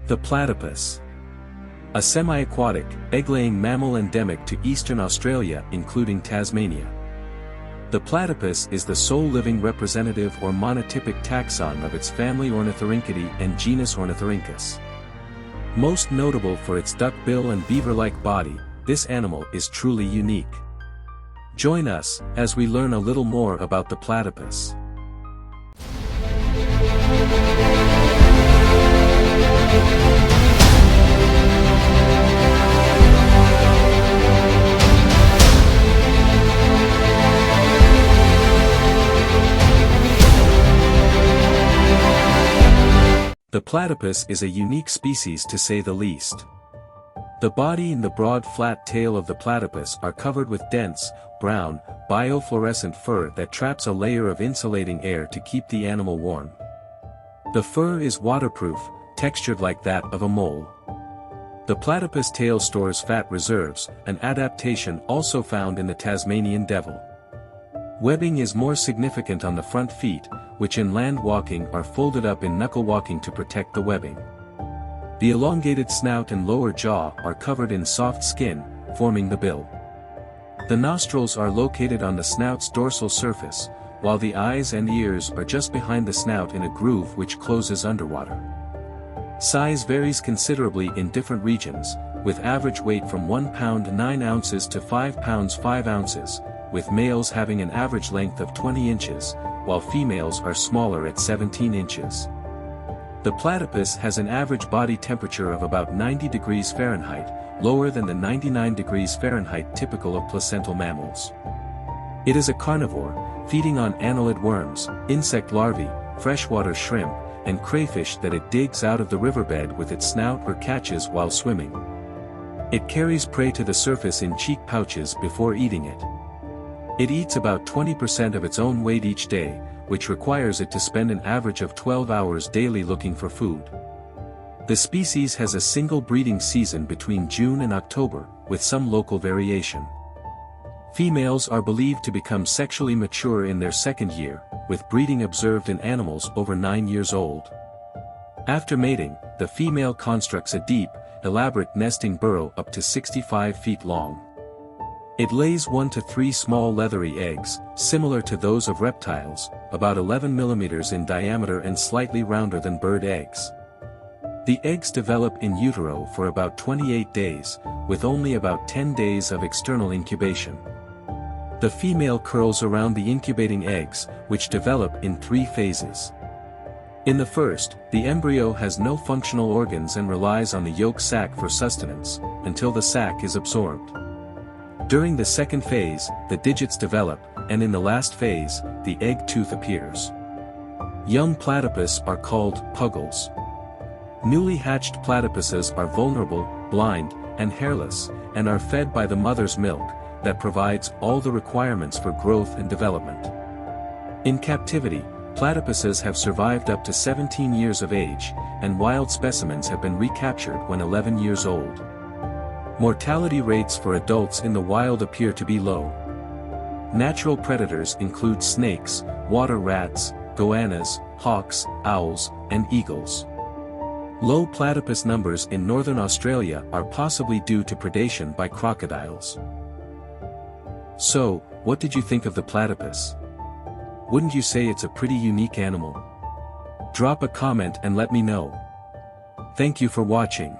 The platypus. A semi-aquatic, egg-laying mammal endemic to eastern Australia including Tasmania. The platypus is the sole living representative or monotypic taxon of its family Ornithorhynchidae and genus Ornithorhynchus. Most notable for its duck bill and beaver-like body, this animal is truly unique. Join us as we learn a little more about the platypus. The platypus is a unique species to say the least. The body and the broad flat tail of the platypus are covered with dense, brown, biofluorescent fur that traps a layer of insulating air to keep the animal warm. The fur is waterproof, textured like that of a mole. The platypus tail stores fat reserves, an adaptation also found in the Tasmanian devil. Webbing is more significant on the front feet, which in land walking are folded up in knuckle walking to protect the webbing. The elongated snout and lower jaw are covered in soft skin, forming the bill. The nostrils are located on the snout's dorsal surface, while the eyes and ears are just behind the snout in a groove which closes underwater. Size varies considerably in different regions, with average weight from 1 pound 9 ounces to 5 pounds 5 ounces, with males having an average length of 20 inches, while females are smaller at 17 inches. The platypus has an average body temperature of about 90 degrees Fahrenheit, lower than the 99 degrees Fahrenheit typical of placental mammals. It is a carnivore, feeding on annelid worms, insect larvae, freshwater shrimp, and crayfish that it digs out of the riverbed with its snout or catches while swimming. It carries prey to the surface in cheek pouches before eating it. It eats about 20% of its own weight each day, which requires it to spend an average of 12 hours daily looking for food. The species has a single breeding season between June and October, with some local variation. Females are believed to become sexually mature in their second year, with breeding observed in animals over 9 years old. After mating, the female constructs a deep, elaborate nesting burrow up to 65 feet long. It lays 1 to 3 small leathery eggs, similar to those of reptiles, about 11 millimeters in diameter and slightly rounder than bird eggs. The eggs develop in utero for about 28 days, with only about 10 days of external incubation. The female curls around the incubating eggs, which develop in 3 phases. In the first, the embryo has no functional organs and relies on the yolk sac for sustenance, until the sac is absorbed. During the second phase, the digits develop, and in the last phase, the egg tooth appears. Young platypus are called puggles. Newly hatched platypuses are vulnerable, blind, and hairless, and are fed by the mother's milk, that provides all the requirements for growth and development. In captivity, platypuses have survived up to 17 years of age, and wild specimens have been recaptured when 11 years old. Mortality rates for adults in the wild appear to be low. Natural predators include snakes, water rats, goannas, hawks, owls, and eagles. Low platypus numbers in northern Australia are possibly due to predation by crocodiles. So, what did you think of the platypus? Wouldn't you say it's a pretty unique animal? Drop a comment and let me know. Thank you for watching.